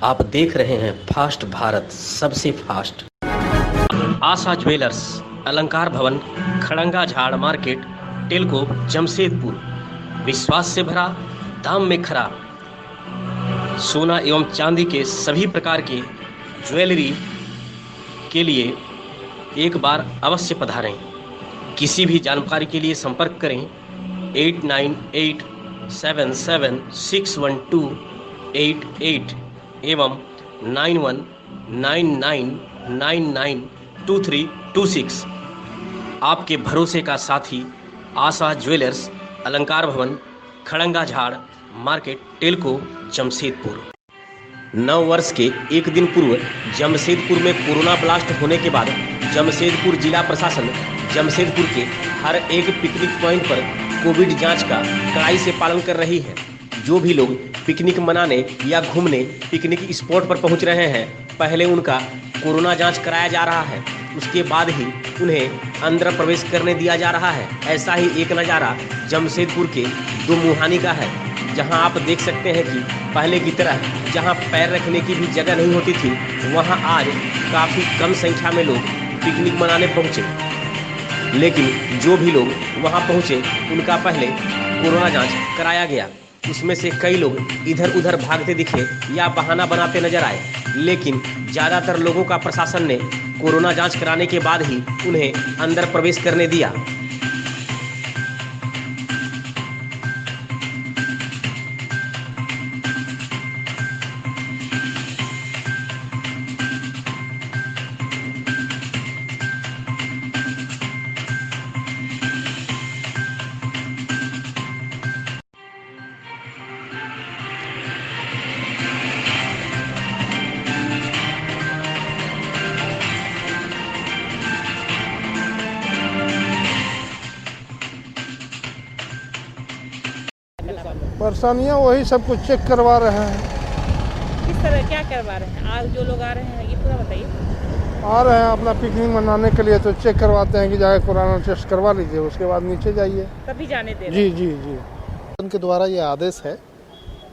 आप देख रहे हैं फास्ट भारत, सबसे फास्ट। आशा ज्वेलर्स, अलंकार भवन, खड़ंगा झाड़ मार्केट, टेलको, जमशेदपुर। विश्वास से भरा, दाम में खरा। सोना एवं चांदी के सभी प्रकार के ज्वेलरी के लिए एक बार अवश्य पधारें। किसी भी जानकारी के लिए संपर्क करें 8987761288 एवं 9199992326। आपके भरोसे का साथी आशा ज्वेलर्स, अलंकार भवन, खड़ंगा झाड़ मार्केट, टेलको, जमशेदपुर। नव वर्ष के एक दिन पूर्व जमशेदपुर में कोरोना ब्लास्ट होने के बाद जमशेदपुर जिला प्रशासन जमशेदपुर के हर एक पिकनिक पॉइंट पर कोविड जांच का कड़ाई से पालन कर रही है। जो भी लोग पिकनिक मनाने या घूमने पिकनिक स्पॉट पर पहुंच रहे हैं, पहले उनका कोरोना जांच कराया जा रहा है, उसके बाद ही उन्हें अंदर प्रवेश करने दिया जा रहा है। ऐसा ही एक नज़ारा जमशेदपुर के दो मुहानी का है, जहां आप देख सकते हैं कि पहले की तरह जहां पैर रखने की भी जगह नहीं होती थी, वहां आज काफ़ी कम संख्या में लोग पिकनिक मनाने पहुंचे। लेकिन जो भी लोग वहां पहुंचे उनका पहले कोरोना जांच कराया गया। उसमें से कई लोग इधर उधर भागते दिखे या बहाना बनाते नजर आए, लेकिन ज़्यादातर लोगों का प्रशासन ने कोरोना जांच कराने के बाद ही उन्हें अंदर प्रवेश करने दिया। परेशानियाँ वही सब कुछ चेक करवा रहे हैं। किस तरह क्या करवा रहे हैं? आज जो लोग आ रहे हैं ये पूरा बताइए। आ रहे हैं अपना पिकनिक मनाने के लिए, तो चेक करवाते हैं कि जाके कोरोना टेस्ट करवा लीजिए, उसके बाद नीचे जाइए, तभी जाने दे रहे जी हैं। जी जी। उनके द्वारा ये आदेश है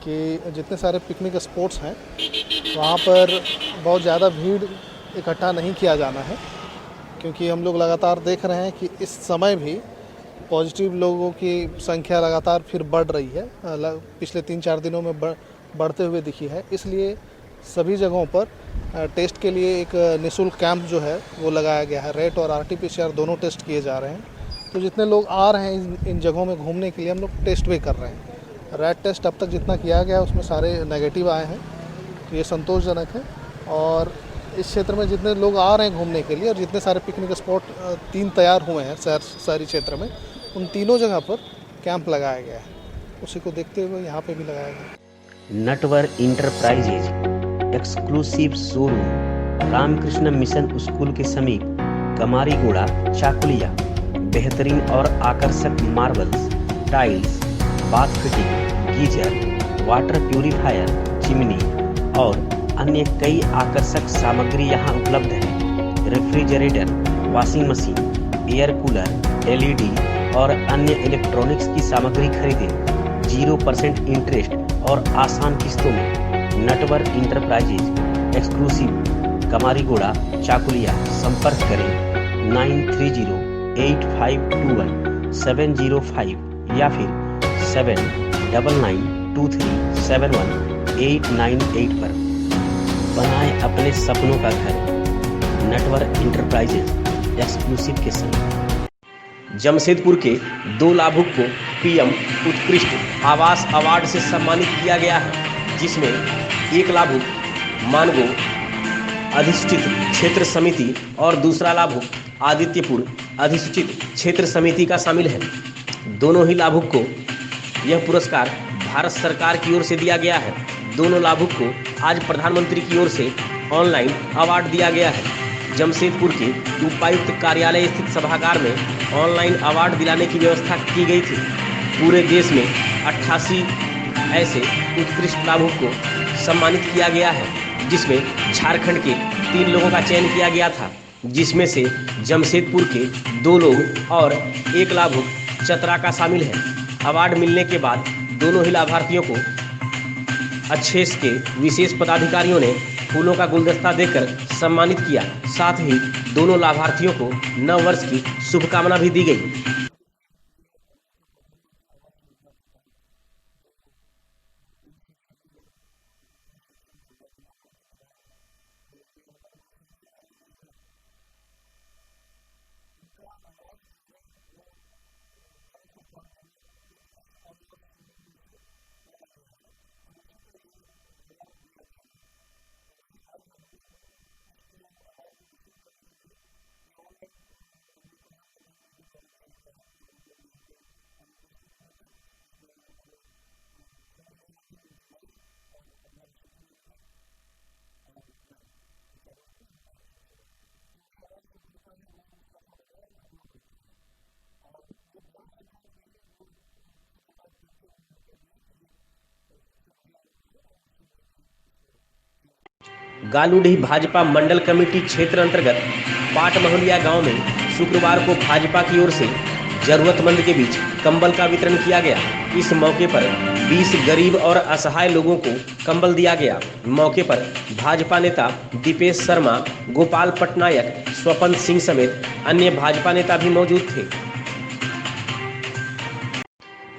कि जितने सारे पिकनिक स्पॉट्स हैं वहाँ पर बहुत ज़्यादा भीड़ इकट्ठा नहीं किया जाना है, क्योंकि हम लोग लगातार देख रहे हैं कि इस समय भी पॉजिटिव लोगों की संख्या लगातार फिर बढ़ रही है, पिछले 3-4 दिनों में बढ़ते हुए दिखी है। इसलिए सभी जगहों पर टेस्ट के लिए एक निःशुल्क कैंप जो है वो लगाया गया है। रेट और RT-PCR दोनों टेस्ट किए जा रहे हैं। तो जितने लोग आ रहे हैं इन जगहों में घूमने के लिए, हम लोग टेस्ट भी कर रहे हैं। रैट टेस्ट अब तक जितना किया गया उसमें सारे नेगेटिव आए हैं, तो ये संतोषजनक है। और इस क्षेत्र में जितने लोग आ रहे हैं घूमने के लिए और जितने सारे पिकनिक स्पॉट 3 तैयार हुए हैं शहरी क्षेत्र में, उन तीनों जगह पर कैंप लगाया गया है। उसी को देखते हुए यहाँ पे भी लगाया गया। Natwar enterprises exclusive showroom, Ramakrishna mission school के समीप, कमारीगोड़ा, चाकुलिया। बेहतरीन और आकर्षक marbles, tiles, bath fitting, geyser, water purifier, chimney और अन्य कई आकर्षक सामग्री यहाँ उपलब्ध है। Refrigerator, washing machine, air cooler, LED और अन्य इलेक्ट्रॉनिक्स की सामग्री खरीदें 0% इंटरेस्ट और आसान किस्तों में। Natwar enterprises exclusive, Kamarigoda, Chakulia. संपर्क करें 9308521705 या फिर 7992371898 पर। बनाएं अपने सपनों का घर, नटवर इंटरप्राइजेज एक्सक्लूसिव के संग। जमशेदपुर के 2 लाभुक को PM उत्कृष्ट आवास अवार्ड से सम्मानित किया गया है, जिसमें एक लाभुक मानगो अधिसूचित क्षेत्र समिति और दूसरा लाभुक आदित्यपुर अधिसूचित क्षेत्र समिति का शामिल है। दोनों ही लाभुक को यह पुरस्कार भारत सरकार की ओर से दिया गया है। दोनों लाभुक को आज प्रधानमंत्री की ओर से ऑनलाइन अवार्ड दिया गया है। जमशेदपुर के उपायुक्त कार्यालय स्थित सभागार में ऑनलाइन अवार्ड दिलाने की व्यवस्था की गई थी। पूरे देश में 88 ऐसे उत्कृष्ट लाभुक को सम्मानित किया गया है, जिसमें झारखंड के 3 लोगों का चयन किया गया था, जिसमें से जमशेदपुर के 2 लोग और एक लाभुक चतरा का शामिल है। अवार्ड मिलने के बाद दोनों ही लाभार्थियों को अच्छेस के विशेष पदाधिकारियों ने फूलों का गुलदस्ता देकर सम्मानित किया। साथ ही दोनों लाभार्थियों को नव वर्ष की शुभकामना भी दी गई। गालूडीह भाजपा मंडल कमेटी क्षेत्र अंतर्गत पाट महुलिया गांव में शुक्रवार को भाजपा की ओर से जरूरतमंद के बीच कंबल का वितरण किया गया। इस मौके पर 20 गरीब और असहाय लोगों को कंबल दिया गया। मौके पर भाजपा नेता दीपेश शर्मा, गोपाल पटनायक, स्वपन सिंह समेत अन्य भाजपा नेता भी मौजूद थे।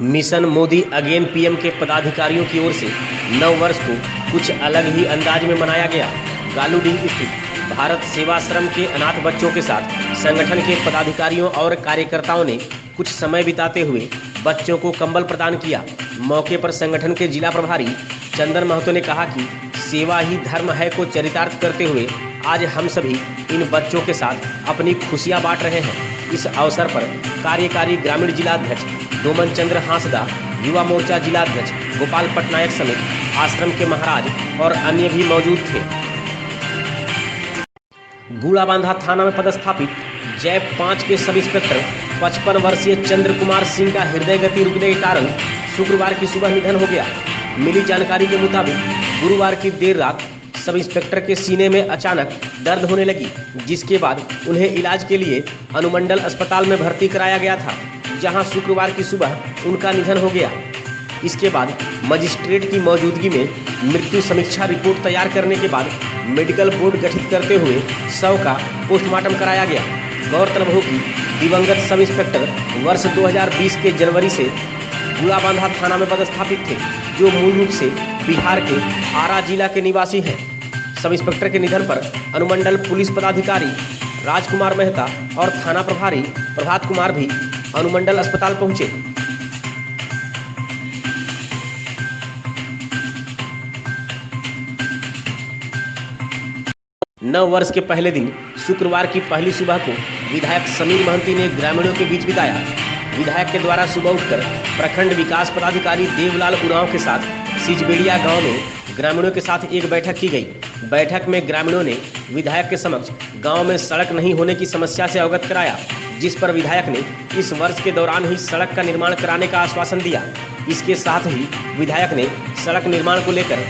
मिशन मोदी अगेन पीएम के पदाधिकारियों की ओर से नव वर्ष को कुछ अलग ही अंदाज में मनाया गया। गालूडीह स्थित भारत सेवाश्रम के अनाथ बच्चों के साथ संगठन के पदाधिकारियों और कार्यकर्ताओं ने कुछ समय बिताते हुए बच्चों को कंबल प्रदान किया। मौके पर संगठन के जिला प्रभारी चंदन महतो ने कहा कि सेवा ही धर्म है को चरितार्थ करते हुए आज हम सभी इन बच्चों के साथ अपनी खुशियां बांट रहे हैं। इस अवसर पर कार्यकारी ग्रामीण जिलाध्यक्ष डोमन चंद्र हांसदा, युवा मोर्चा जिलाध्यक्ष गोपाल पटनायक समेत आश्रम के महाराज और अन्य भी मौजूद थे। गुड़ाबांधा थाना में पदस्थापित जैप 5 के सब इंस्पेक्टर 55 वर्षीय चंद्र कुमार सिंह का हृदय गति रुकने के कारण शुक्रवार की सुबह निधन हो गया। मिली जानकारी के मुताबिक गुरुवार की देर रात सब इंस्पेक्टर के सीने में अचानक दर्द होने लगी, जिसके बाद उन्हें इलाज के लिए अनुमंडल अस्पताल में भर्ती कराया गया था, जहां शुक्रवार की सुबह उनका निधन हो गया। इसके बाद मजिस्ट्रेट की मौजूदगी में मृत्यु समीक्षा रिपोर्ट तैयार करने के बाद मेडिकल बोर्ड गठित करते हुए शव का पोस्टमार्टम कराया गया। गौरतलब हो कि दिवंगत सब इंस्पेक्टर वर्ष 2020 के जनवरी से गुड़ाबांधा थाना में पदस्थापित थे, जो मूल रूप से बिहार के आरा जिला के निवासी हैं। सब इंस्पेक्टर के निधन पर अनुमंडल पुलिस पदाधिकारी राजकुमार मेहता और थाना प्रभारी प्रभात कुमार भी अनुमंडल अस्पताल पहुंचे। नव वर्ष के पहले दिन शुक्रवार की पहली सुबह को विधायक समीर महंती ने ग्रामीणों के बीच बिताया। विधायक के द्वारा सुबह उठकर प्रखंड विकास पदाधिकारी देवलाल उरांव के साथ सिजबेड़िया गांव में ग्रामीणों के साथ एक बैठक की गई। बैठक में ग्रामीणों ने विधायक के समक्ष गांव में सड़क नहीं होने की समस्या से अवगत कराया, जिस पर विधायक ने इस वर्ष के दौरान ही सड़क का निर्माण कराने का आश्वासन दिया। इसके साथ ही विधायक ने सड़क निर्माण को लेकर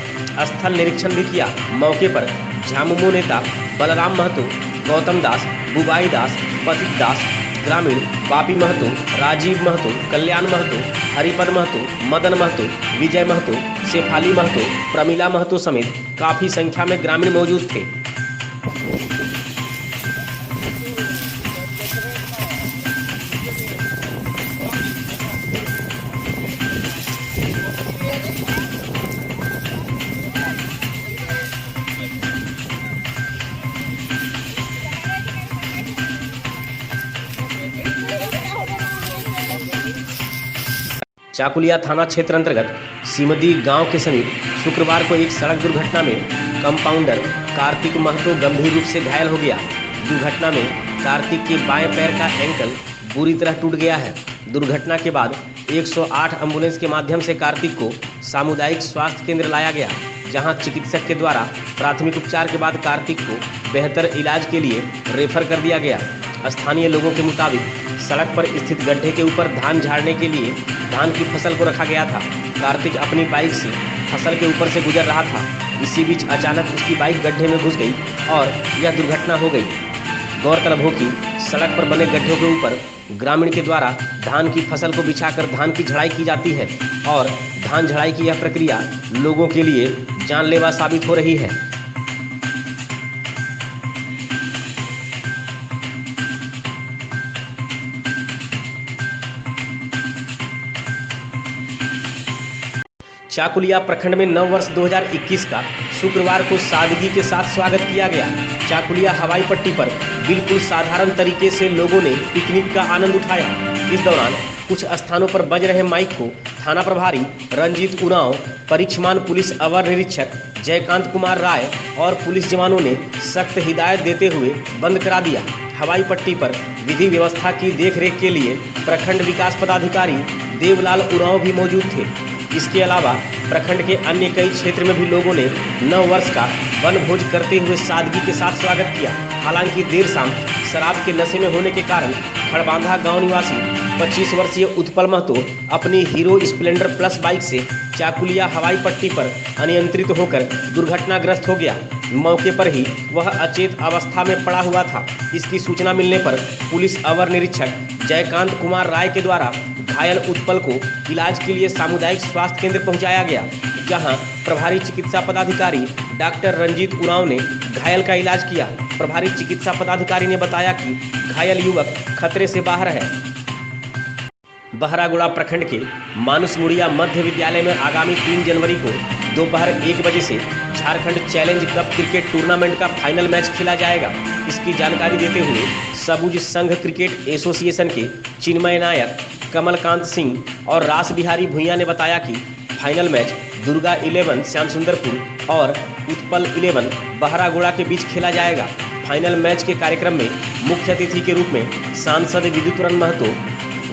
स्थल निरीक्षण भी किया। मौके पर झामुमो नेता बलराम महतो, गौतम दास, बुबाई दास, पतित दास, ग्रामीण बापी महतो, राजीव महतो, कल्याण महतो, हरिपद महतो, मदन महतो, विजय महतो, शेफाली महतो, प्रमिला महतो समेत काफी संख्या में ग्रामीण मौजूद थे। चाकुलिया थाना क्षेत्र अंतर्गत सिमदी गांव के समीप शुक्रवार को एक सड़क दुर्घटना में कंपाउंडर कार्तिक महतो गंभीर रूप से घायल हो गया। दुर्घटना में कार्तिक के बाएं पैर का एंकल बुरी तरह टूट गया है। दुर्घटना के बाद 108 एम्बुलेंस के माध्यम से कार्तिक को सामुदायिक स्वास्थ्य केंद्र लाया गया, जहां चिकित्सक के द्वारा प्राथमिक उपचार के बाद कार्तिक को बेहतर इलाज के लिए रेफर कर दिया गया। स्थानीय लोगों के मुताबिक सड़क पर स्थित गड्ढे के ऊपर धान झाड़ने के लिए धान की फसल को रखा गया था। कार्तिक अपनी बाइक से फसल के ऊपर से गुजर रहा था। इसी बीच अचानक उसकी बाइक गड्ढे में घुस गई और यह दुर्घटना हो गई। गौरतलब हो कि सड़क पर बने गड्ढों के ऊपर ग्रामीण के द्वारा धान की फसल को बिछाकर धान की झड़ाई की जाती है और धान झड़ाई की यह प्रक्रिया लोगों के लिए जानलेवा साबित हो रही है। चाकुलिया प्रखंड में नव वर्ष 2021 का शुक्रवार को सादगी के साथ स्वागत किया गया। चाकुलिया हवाई पट्टी पर बिल्कुल साधारण तरीके से लोगों ने पिकनिक का आनंद उठाया। इस दौरान कुछ स्थानों पर बज रहे माइक को थाना प्रभारी रंजीत उरांव, परिक्षमान पुलिस अवर निरीक्षक जयकांत कुमार राय और पुलिस जवानों ने सख्त हिदायत देते हुए बंद करा दिया। हवाई पट्टी पर विधि व्यवस्था की देखरेख के लिए प्रखंड विकास पदाधिकारी देवलाल उरांव भी मौजूद थे। इसके अलावा प्रखंड के अन्य कई क्षेत्र में भी लोगों ने नव वर्ष का वनभोज करते हुए सादगी के साथ स्वागत किया। हालांकि देर शाम शराब के नशे में होने के कारण खड़बांधा गांव निवासी 25 वर्षीय उत्पल महतो अपनी हीरो स्प्लेंडर प्लस बाइक से चाकुलिया हवाई पट्टी पर अनियंत्रित होकर दुर्घटनाग्रस्त हो गया। मौके पर ही वह अचेत अवस्था में पड़ा हुआ था। इसकी सूचना मिलने पर पुलिस अवर निरीक्षक जयकांत कुमार राय के द्वारा घायल उत्पल को इलाज के लिए सामुदायिक स्वास्थ्य केंद्र पहुंचाया गया, जहां प्रभारी चिकित्सा पदाधिकारी डॉक्टर रंजीत उरांव ने घायल का इलाज किया। प्रभारी चिकित्सा पदाधिकारी ने बताया कि घायल युवक खतरे से बाहर है। बहरागोड़ा प्रखंड के मानुस मुड़िया मध्य विद्यालय में आगामी 3 जनवरी को दोपहर 1 बजे से Jharkhand challenge cup cricket tournament का फाइनल मैच खेला जाएगा। इसकी जानकारी देते हुए सबुज संघ क्रिकेट एसोसिएशन के चिन्मय नायक, कमलकांत सिंह और रास बिहारी भुइयां ने बताया कि फाइनल मैच दुर्गा 11 श्यामसुंदरपुर और उत्पल 11 बहरागोड़ा के बीच खेला जाएगा। फाइनल मैच के कार्यक्रम में मुख्य अतिथि के रूप में सांसद विद्युतरन महतो,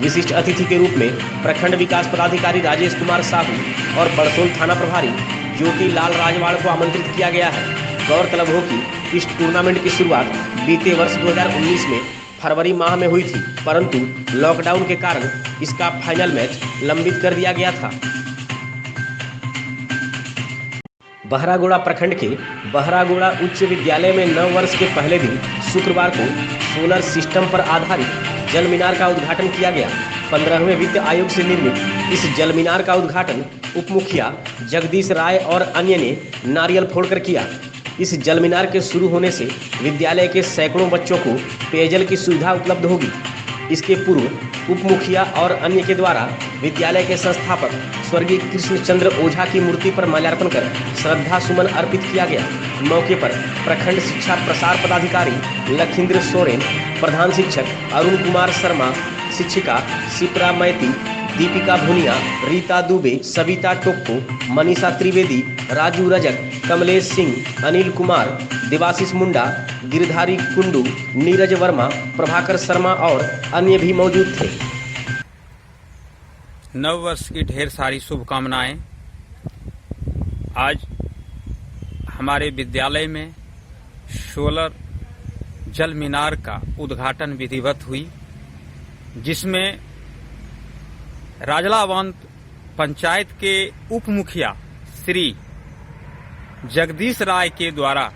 विशिष्ट अतिथि के रूप में प्रखंड विकास पदाधिकारी राजेश कुमार साहू और बड़सोल थाना प्रभारी ज्योति लाल राजवाड़ को आमंत्रित किया गया है। गौरतलब हो कि इस टूर्नामेंट की शुरुआत बीते वर्ष 2019 में फरवरी माह में हुई थी, परंतु लॉकडाउन के कारण इसका फाइनल मैच लंबित कर दिया गया था। बहरागोड़ा प्रखंड के बहरागोड़ा उच्च विद्यालय में नव वर्ष के पहले दिन शुक्रवार को सोलर सिस्टम पर आधारित जल मीनार का उद्घाटन किया गया। 15वें वित्त आयोग से निर्मित इस जल मीनार का उद्घाटन उप मुखिया जगदीश राय और अन्य ने नारियल फोड़कर किया। इस जल मीनार के शुरू होने से विद्यालय के सैकड़ों बच्चों को पेयजल की सुविधा उपलब्ध होगी। इसके पूर्व उप मुखिया और अन्य के द्वारा विद्यालय के संस्थापक स्वर्गीय कृष्णचंद्र ओझा की मूर्ति पर माल्यार्पण कर श्रद्धा सुमन अर्पित किया गया। मौके पर प्रखंड शिक्षा प्रसार पदाधिकारी लखिंद्र सोरेन, प्रधान शिक्षक अरुण कुमार शर्मा, शिक्षिका शिप्रा मैती, दीपिका भुनिया, रीता दुबे, सविता टोक्को, मनीषा त्रिवेदी, राजू रजक, कमलेश सिंह, अनिल कुमार, देवाशीष मुंडा, गिरधारी कुंडू, नीरज वर्मा, प्रभाकर शर्मा और अन्य भी मौजूद थे। नव वर्ष की ढेर सारी शुभकामनाएं। आज हमारे विद्यालय में सोलर जल मीनार का उद्घाटन विधिवत हुई, जिसमें राजलावंत पंचायत के उप मुखिया श्री जगदीश राय के द्वारा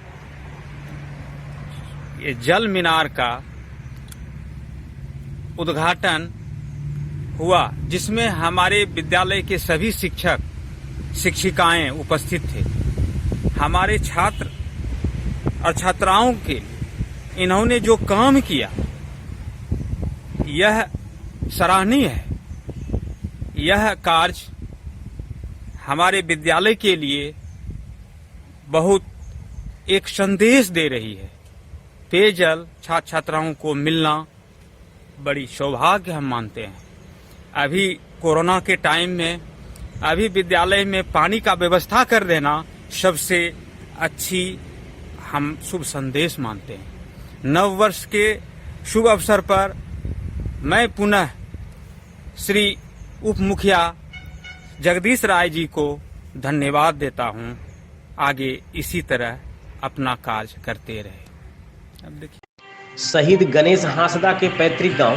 ये जल मीनार का उद्घाटन हुआ, जिसमें हमारे विद्यालय के सभी शिक्षक शिक्षिकाएं उपस्थित थे। हमारे छात्र और छात्राओं के इन्होंने जो काम किया यह सराहनीय है। यह कार्य हमारे विद्यालय के लिए बहुत एक संदेश दे रही है। पेयजल छात्र छात्राओं को मिलना बड़ी सौभाग्य हम मानते हैं। अभी कोरोना के टाइम में अभी विद्यालय में पानी का व्यवस्था कर देना सबसे अच्छी हम शुभ संदेश मानते हैं। नव वर्ष के शुभ अवसर पर मैं पुनः श्री उप मुखिया जगदीश राय जी को धन्यवाद देता हूं। आगे इसी तरह अपना कार्य करते रहे। अब देखिए, शहीद गणेश हांसदा के पैतृक गांव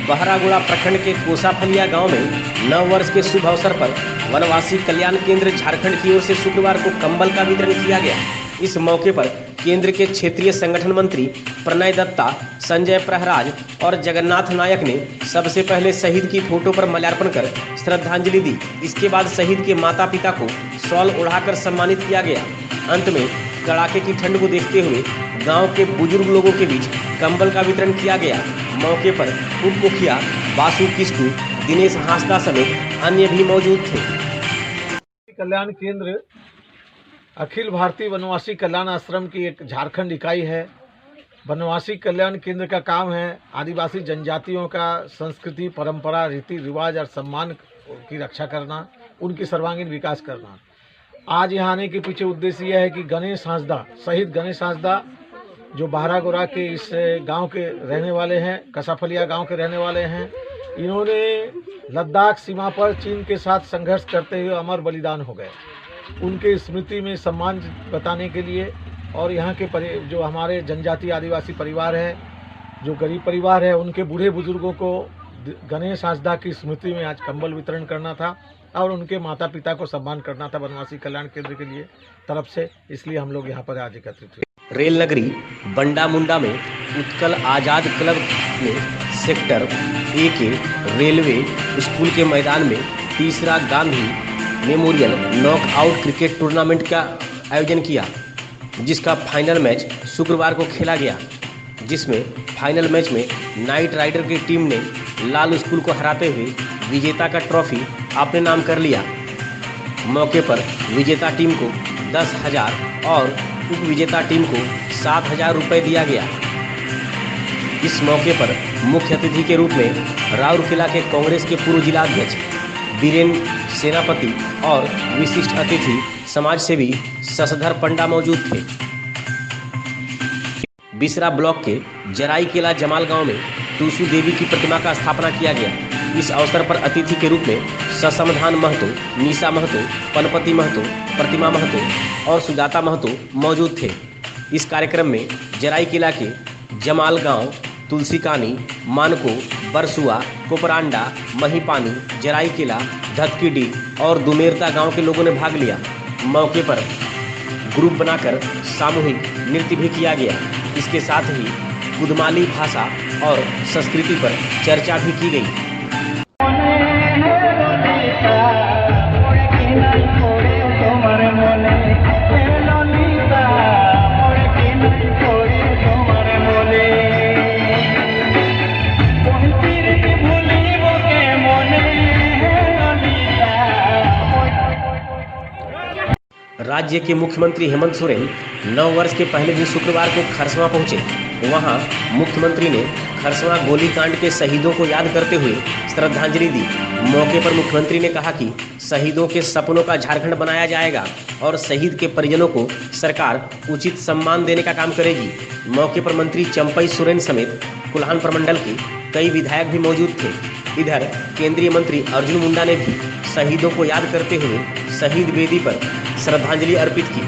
बहरागोड़ा प्रखंड के कोसाफलिया गांव में नव वर्ष के शुभ अवसर पर वनवासी कल्याण केंद्र झारखंड की ओर से शुक्रवार को कंबल का वितरण किया गया। इस मौके पर केंद्र के क्षेत्रीय संगठन मंत्री प्रणय दत्ता, संजय प्रहराज और जगन्नाथ नायक ने सबसे पहले शहीद की फोटो पर माल्यार्पण कर श्रद्धांजलि दी। इसके बाद शहीद के माता पिता को शॉल ओढ़ाकर सम्मानित किया गया। अंत में कड़ाके की ठंड को देखते हुए गांव के बुजुर्ग लोगों के बीच कंबल का वितरण किया गया। मौके पर उप मुखिया बासु किस्कू, दिनेश हांसदा समेत अन्य भी मौजूद थे। कल्याण केंद्र अखिल भारतीय वनवासी कल्याण आश्रम की एक झारखंड इकाई है। वनवासी कल्याण केंद्र का काम है आदिवासी जनजातियों का संस्कृति, परंपरा, रीति रिवाज और सम्मान की रक्षा करना, उनकी सर्वांगीण विकास करना। आज यहाँ आने के पीछे उद्देश्य यह है कि गणेश हांसदा, शहीद गणेश हांसदा जो बारागोरा के इस गांव के रहने वाले हैं, कसाफलिया गांव के रहने वाले हैं, इन्होंने लद्दाख सीमा पर चीन के साथ संघर्ष करते हुए अमर बलिदान हो गए। उनके स्मृति में सम्मान बताने के लिए और यहाँ के जो हमारे जनजाति आदिवासी परिवार है, जो गरीब परिवार है, उनके बूढ़े बुजुर्गों को गणेश हांसदा की स्मृति में आज कंबल वितरण करना था और उनके माता पिता को सम्मान करना था वनवासी कल्याण केंद्र के लिए तरफ से। इसलिए हम लोग यहाँ पर आज एकत्रित हुए। रेल नगरी बंडा मुंडा में उत्कल आजाद क्लब में सेक्टर ए के रेलवे स्कूल के मैदान में तीसरा Gandhi memorial knockout cricket tournament का आयोजन किया, जिसका फाइनल मैच शुक्रवार को खेला गया, जिसमें फाइनल मैच में नाइट राइडर की टीम ने लाल स्कूल को हराते हुए विजेता का ट्रॉफी अपने नाम कर लिया। मौके पर विजेता टीम को 10,000 और उप विजेता टीम को 7,000 रुपये दिया गया। इस मौके पर मुख्य अतिथि के रूप में राउरकेला के कांग्रेस के पूर्व जिला अध्यक्ष बीरेन सेनापति और विशिष्ट अतिथि समाजसेवी शशधर पंडा मौजूद थे। बिसरा ब्लॉक के जराईकेला जमाल गांव में टूसू देवी की प्रतिमा का स्थापना किया गया। इस अवसर पर अतिथि के रूप में ससमधान महतो, निशा महतो, पनपति महतो, प्रतिमा महतो और सुजाता महतो मौजूद थे। इस कार्यक्रम में जराईकेला के जमाल गांव, तुलसीकानी, मानको, बरसुआ, कोपरांडा, महीपानी, जराईकेला, धक्कीडी और दुमेरता गांव के लोगों ने भाग लिया। मौके पर ग्रुप बनाकर सामूहिक नृत्य भी किया गया। इसके साथ ही कुदमाली भाषा और संस्कृति पर चर्चा भी की गई। राज्य के मुख्यमंत्री हेमंत सोरेन 9 वर्ष के पहले दिन शुक्रवार को खरसवां पहुंचे। वहां मुख्यमंत्री ने खरसवां गोलीकांड के शहीदों को याद करते हुए श्रद्धांजलि दी। मौके पर मुख्यमंत्री ने कहा कि शहीदों के सपनों का झारखंड बनाया जाएगा और शहीद के परिजनों को सरकार उचित सम्मान देने का काम करेगी। मौके पर मंत्री चंपई सोरेन समेत कुल्हान प्रमंडल के कई विधायक भी मौजूद थे। इधर केंद्रीय मंत्री अर्जुन मुंडा ने भी शहीदों को याद करते हुए शहीद वेदी पर श्रद्धांजलि अर्पित की।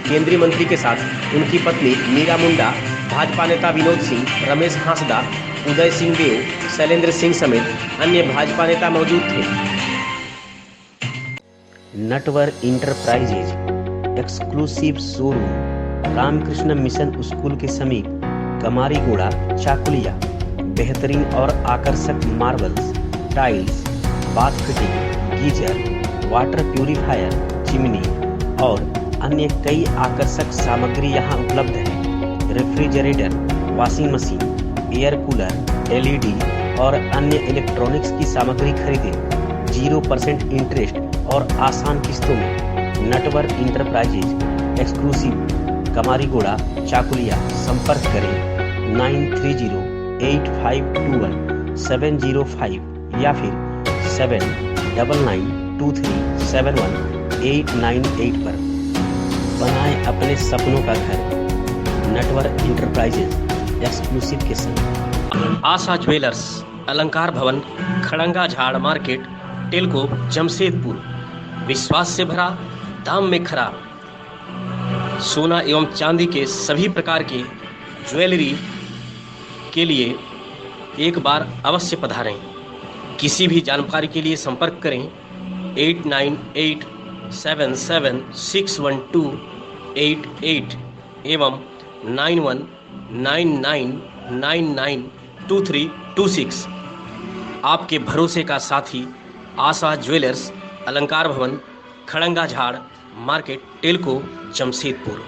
केंद्रीय मंत्री के साथ उनकी पत्नी मीरा मुंडा, भाजपा नेता विनोद सिंह, रमेश हांसदा, उदय सिंह देव, शैलेंद्र सिंह समेत अन्य भाजपा नेता मौजूद थे। Natwar enterprises exclusive showroom Ramakrishna mission school के समीप कमारीगोड़ा, चाकुलिया। बेहतरीन और आकर्षक marbles, tiles, bath fitting, geyser, water purifier, chimney और अन्य कई आकर्षक सामग्री यहाँ उपलब्ध है। Refrigerator, washing machine, air cooler, LED और अन्य इलेक्ट्रॉनिक्स की सामग्री खरीदें 0% इंटरेस्ट और आसान किस्तों में। Natwar enterprises exclusive Kamarigoda, Chakulia. संपर्क करें 9308521705 या फिर 7992371898 पर। बनाएं अपने सपनों का घर नटवर इंटरप्राइजेज एक्सक्लूसिव के संग। आशा ज्वेलर्स, अलंकार भवन, खड़ंगा झाड़ मार्केट, टेलको, जमशेदपुर। विश्वास से भरा, दाम में खरा। सोना एवं चांदी के सभी प्रकार के ज्वेलरी के लिए एक बार अवश्य पधारें। किसी भी जानकारी के लिए संपर्क करें 89877612 888 एवं 9199992326। आपके भरोसे का साथी आशा ज्वेलर्स, अलंकार भवन, खड़ंगा झाड़ मार्केट, टेलको, जमशेदपुर।